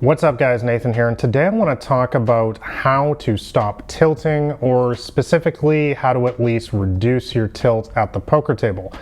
What's up guys, Nathan here, and today I want to talk about how to stop tilting, or specifically how to at least reduce your tilt at the poker table.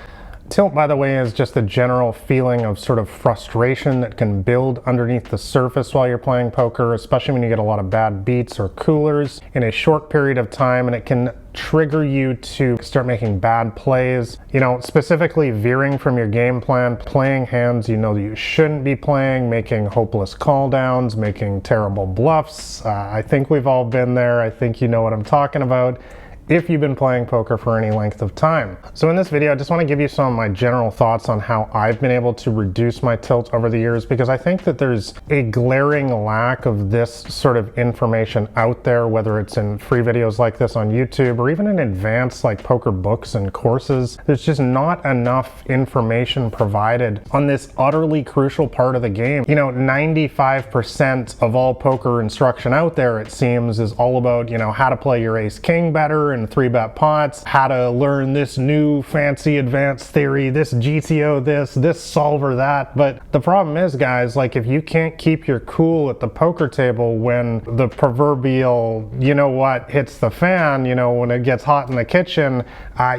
Tilt, by the way, is just a general feeling of sort of frustration that can build underneath the surface while you're playing poker, especially when you get a lot of bad beats or coolers in a short period of time, and it can trigger you to start making bad plays, specifically veering from your game plan, playing hands you know that you shouldn't be playing, making hopeless call downs, making terrible bluffs. I think we've all been there. I think you know what I'm talking about if you've been playing poker for any length of time. So in this video, I just want to give you some of my general thoughts on how I've been able to reduce my tilt over the years, because I think that there's a glaring lack of this sort of information out there, whether it's in free videos like this on YouTube or even in advanced like poker books and courses. There's just not enough information provided on this utterly crucial part of the game. 95% of all poker instruction out there, it seems, is all about, how to play your ace king better and 3-bet pots, how to learn this new fancy advanced theory, this GTO this solver that. But the problem is, guys, like, if you can't keep your cool at the poker table when the proverbial hits the fan, when it gets hot in the kitchen,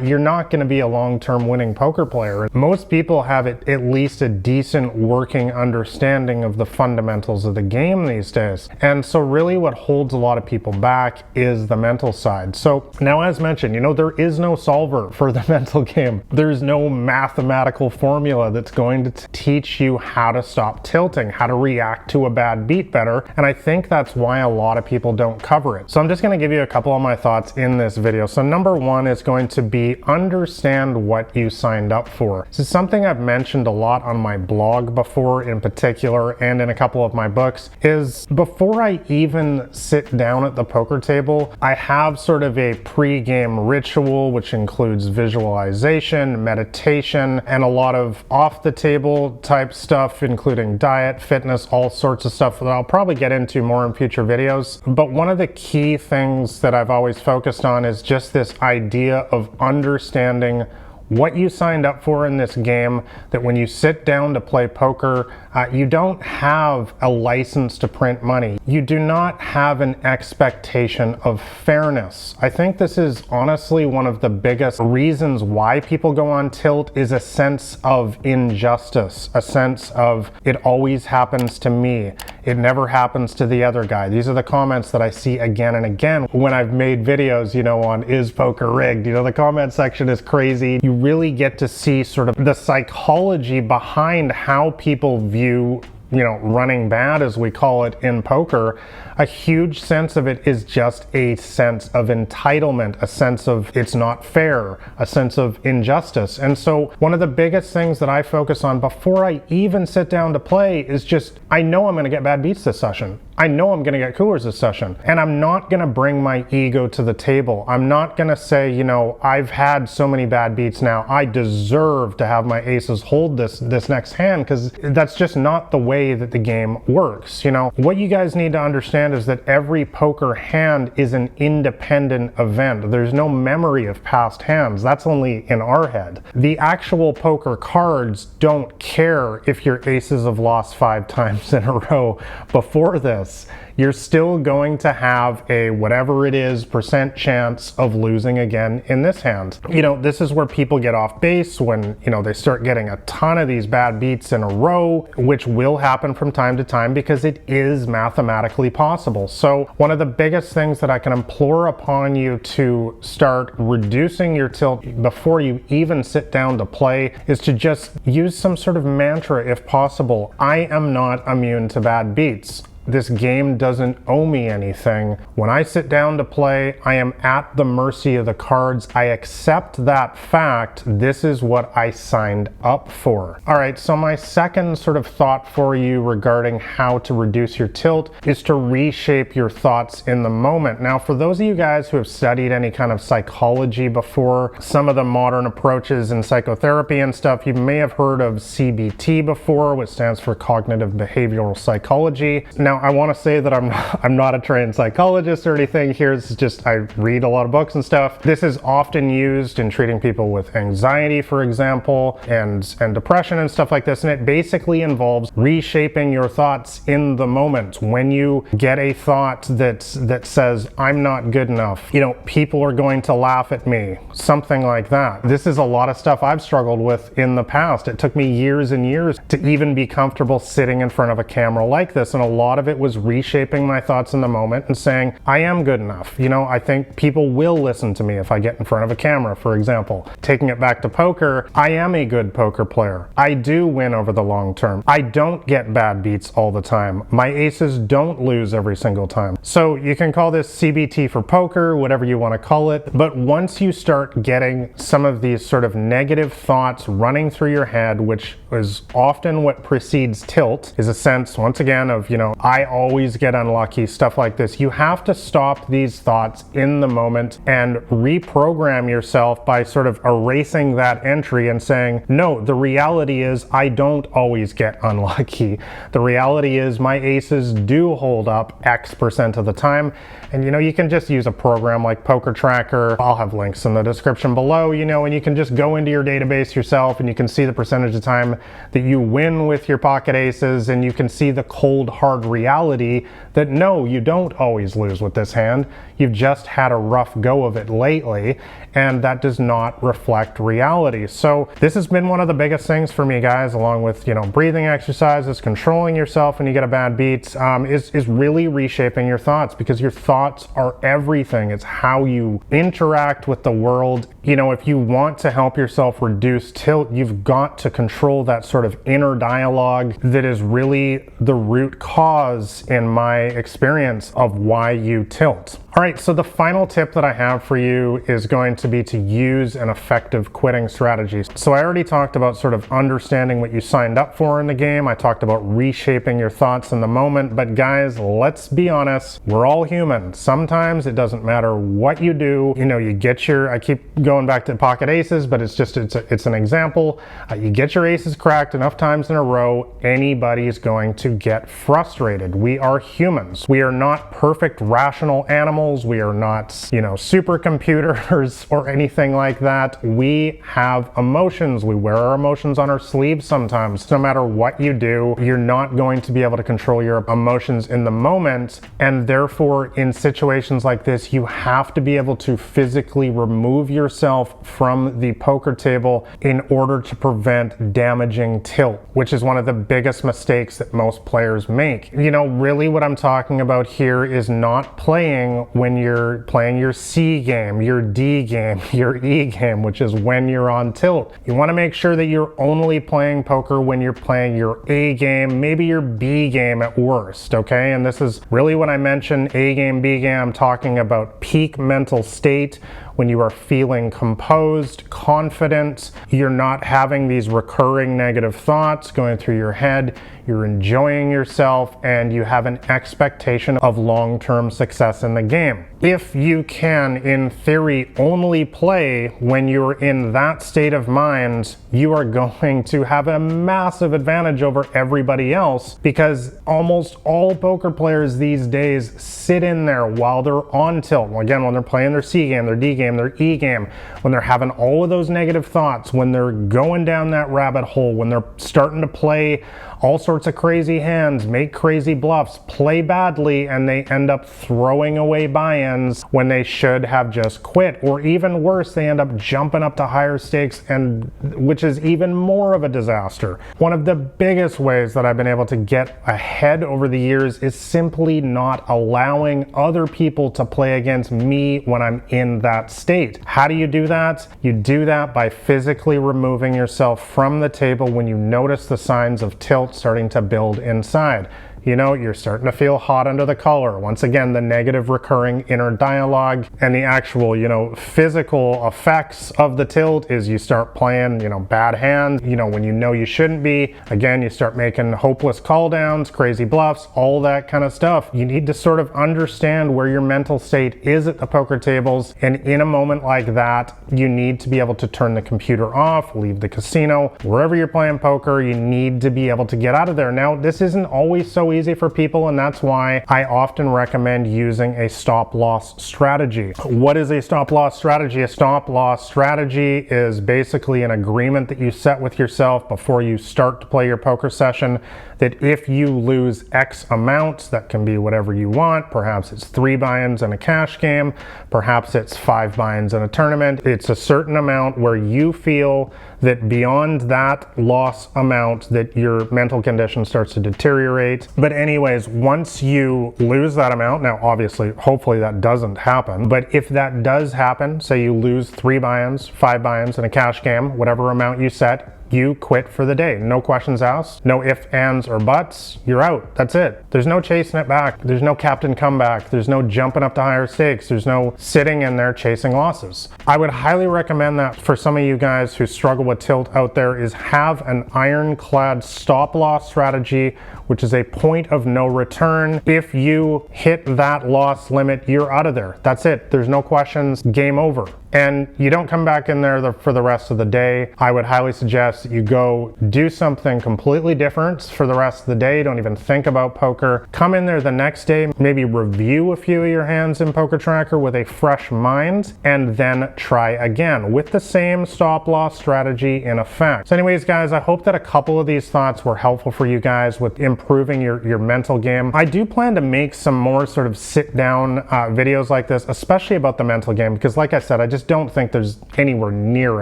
you're not going to be a long-term winning poker player. Most people have at least a decent working understanding of the fundamentals of the game these days. And so really what holds a lot of people back is the mental side. So now, as mentioned, there is no solver for the mental game. There's no mathematical formula that's going to teach you how to stop tilting, how to react to a bad beat better, and I think that's why a lot of people don't cover it. So I'm just going to give you a couple of my thoughts in this video. So number one is going to be understand what you signed up for. This is something I've mentioned a lot on my blog before in particular, and in a couple of my books, is before I even sit down at the poker table, I have sort of a pre-game ritual, which includes visualization, meditation, and a lot of off-the-table type stuff, including diet, fitness, all sorts of stuff that I'll probably get into more in future videos. But one of the key things that I've always focused on is just this idea of understanding what you signed up for in this game, that when you sit down to play poker, you don't have a license to print money. You do not have an expectation of fairness. I think this is honestly one of the biggest reasons why people go on tilt, is a sense of injustice, a sense of it always happens to me. It never happens to the other guy. These are the comments that I see again and again when I've made videos, on is poker rigged? The comment section is crazy. You really get to see sort of the psychology behind how people view running bad, as we call it in poker. A huge sense of it is just a sense of entitlement, a sense of it's not fair, a sense of injustice. And so one of the biggest things that I focus on before I even sit down to play is just, I know I'm going to get bad beats this session. I know I'm going to get coolers this session, and I'm not going to bring my ego to the table. I'm not going to say, I've had so many bad beats now, I deserve to have my aces hold this next hand, because that's just not the way that the game works. What you guys need to understand is that every poker hand is an independent event. There's no memory of past hands. That's only in our head. The actual poker cards don't care if your aces have lost 5 times in a row before this. You're still going to have a whatever it is % chance of losing again in this hand. This is where people get off base when, they start getting a ton of these bad beats in a row, which will happen from time to time because it is mathematically possible. So one of the biggest things that I can implore upon you to start reducing your tilt before you even sit down to play is to just use some sort of mantra if possible. I am not immune to bad beats. This game doesn't owe me anything. When I sit down to play, I am at the mercy of the cards. I accept that fact. This is what I signed up for. All right, so my second sort of thought for you regarding how to reduce your tilt is to reshape your thoughts in the moment. Now, for those of you guys who have studied any kind of psychology before, some of the modern approaches in psychotherapy and stuff, you may have heard of CBT before, which stands for cognitive behavioral psychology. Now, Now, I want to say that I'm not a trained psychologist or anything here. This is just, I read a lot of books and stuff. This is often used in treating people with anxiety, for example, and depression and stuff like this. And it basically involves reshaping your thoughts in the moment. When you get a thought that says, I'm not good enough, you know, people are going to laugh at me, something like that. This is a lot of stuff I've struggled with in the past. It took me years and years to even be comfortable sitting in front of a camera like this. And a lot of it was reshaping my thoughts in the moment and saying, I am good enough. You know, I think people will listen to me if I get in front of a camera, for example. Taking it back to poker, I am a good poker player. I do win over the long term. I don't get bad beats all the time. My aces don't lose every single time. So you can call this CBT for poker, whatever you want to call it. But once you start getting some of these sort of negative thoughts running through your head, which is often what precedes tilt, is a sense, once again, of, you know, I always get unlucky, stuff like this. You have to stop these thoughts in the moment and reprogram yourself by sort of erasing that entry and saying, no, the reality is I don't always get unlucky. The reality is my aces do hold up X% of the time. And, you know, you can just use a program like Poker Tracker. I'll have links in the description below, you know, and you can just go into your database yourself and you can see the percentage of time that you win with your pocket aces, and you can see the cold, hard reality that no, you don't always lose with this hand. You've just had a rough go of it lately, and that does not reflect reality. So this has been one of the biggest things for me, guys, along with, you know, breathing exercises, controlling yourself when you get a bad beat, is really reshaping your thoughts, because your thoughts are everything. It's how you interact with the world. You know, if you want to help yourself reduce tilt, you've got to control that sort of inner dialogue that is really the root cause, in my experience, of why you tilt. All right, so the final tip that I have for you is going to be to use an effective quitting strategy. So I already talked about sort of understanding what you signed up for in the game. I talked about reshaping your thoughts in the moment, but guys, let's be honest, we're all human. Sometimes it doesn't matter what you do. You know, you get your, I keep going back to pocket aces, but it's an example. You get your aces cracked enough times in a row, anybody's going to get frustrated. We are humans. We are not perfect, rational animals. We are not, you know, supercomputers or anything like that. We have emotions. We wear our emotions on our sleeves sometimes. No matter what you do, you're not going to be able to control your emotions in the moment. And therefore, in situations like this, you have to be able to physically remove yourself from the poker table in order to prevent damaging tilt, which is one of the biggest mistakes that most players make. You know, really what I'm talking about here is not playing when you're playing your C game, your D game, your E game, which is when you're on tilt. You want to make sure that you're only playing poker when you're playing your A game, maybe your B game at worst, okay? And this is really when I mention A game, B game, I'm talking about peak mental state, when you are feeling composed, confident, you're not having these recurring negative thoughts going through your head, you're enjoying yourself, and you have an expectation of long-term success in the game. If you can, in theory, only play when you're in that state of mind, you are going to have a massive advantage over everybody else, because almost all poker players these days sit in there while they're on tilt. Well, again, when they're playing their C game, their D game, their E game, when they're having all of those negative thoughts, when they're going down that rabbit hole, when they're starting to play all sorts of crazy hands, make crazy bluffs, play badly, and they end up throwing away buy-ins when they should have just quit. Or even worse, they end up jumping up to higher stakes, and which is even more of a disaster. One of the biggest ways that I've been able to get ahead over the years is simply not allowing other people to play against me when I'm in that state. How do you do that? You do that by physically removing yourself from the table when you notice the signs of tilt starting to build inside. You know, you're starting to feel hot under the collar. Once again, the negative recurring inner dialogue and the actual, you know, physical effects of the tilt is you start playing, you know, bad hands, you know, when you know you shouldn't be. Again, you start making hopeless call downs, crazy bluffs, all that kind of stuff. You need to sort of understand where your mental state is at the poker tables. And in a moment like that, you need to be able to turn the computer off, leave the casino, wherever you're playing poker, you need to be able to get out of there. Now, this isn't always so easy for people, and that's why I often recommend using a stop loss strategy. What is a stop loss strategy? A stop loss strategy is basically an agreement that you set with yourself before you start to play your poker session, that if you lose X amount, that can be whatever you want, perhaps it's 3 buy-ins in a cash game, perhaps it's 5 buy-ins in a tournament, it's a certain amount where you feel that beyond that loss amount that your mental condition starts to deteriorate. But anyways, once you lose that amount, now obviously hopefully that doesn't happen, but if that does happen, say you lose 3 buy-ins, 5 buy-ins in a cash game, whatever amount you set, you quit for the day. No questions asked, no ifs, ands, or buts. You're out. That's it. There's no chasing it back. There's no captain comeback. There's no jumping up to higher stakes. There's no sitting in there chasing losses. I would highly recommend that for some of you guys who struggle with tilt out there is have an ironclad stop loss strategy, which is a point of no return. If you hit that loss limit, you're out of there. That's it. There's no questions. Game over. And you don't come back in there for the rest of the day. I would highly suggest that you go do something completely different for the rest of the day. Don't even think about poker. Come in there the next day, maybe review a few of your hands in Poker Tracker with a fresh mind, and then try again with the same stop loss strategy in effect. So anyways, guys, I hope that a couple of these thoughts were helpful for you guys with improving your mental game. I do plan to make some more sort of sit down videos like this, especially about the mental game, because like I said, I just don't think there's anywhere near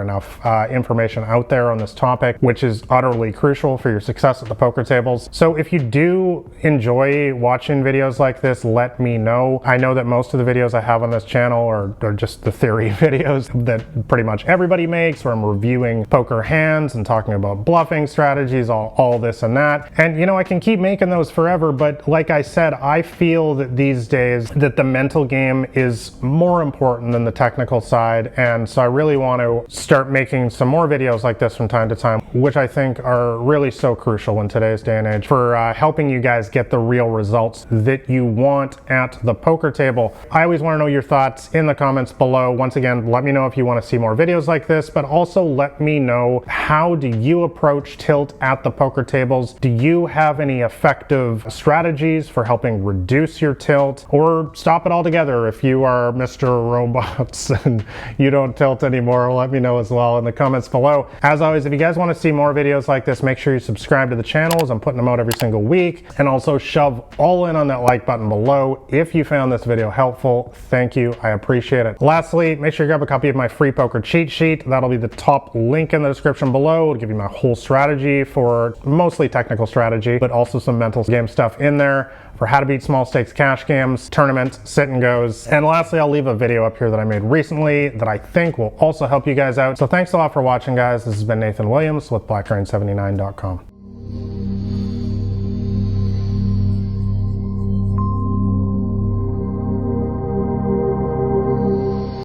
enough information out there on this topic, which is utterly crucial for your success at the poker tables. So if you do enjoy watching videos like this, let me know. I know that most of the videos I have on this channel are just the theory videos that pretty much everybody makes, where I'm reviewing poker hands and talking about bluffing strategies, all this and that. And you know, I can keep making those forever, but like I said, I feel that these days that the mental game is more important than the technical side. And so I really want to start making some more videos like this from time to time, which I think are really so crucial in today's day and age for helping you guys get the real results that you want at the poker table. I always want to know your thoughts in the comments below. Once again, let me know if you want to see more videos like this, but also let me know, how do you approach tilt at the poker tables? Do you have any effective strategies for helping reduce your tilt or stop it altogether? If you are Mr. Robots and you don't tilt anymore, let me know as well in the comments below. As always, if you guys want to see more videos like this, make sure you subscribe to the channel, as I'm putting them out every single week, and also shove all in on that like button below if you found this video helpful. Thank you, I appreciate it. Lastly, make sure you grab a copy of my free poker cheat sheet. That'll be the top link in the description below. It'll give you my whole strategy for mostly technical strategy, but also some mental game stuff in there for how to beat small stakes cash games, tournaments, sit and goes. And lastly, I'll leave a video up here that I made recently that I think will also help you guys out. So thanks a lot for watching, guys. This has been Nathan Williams with BlackRain79.com.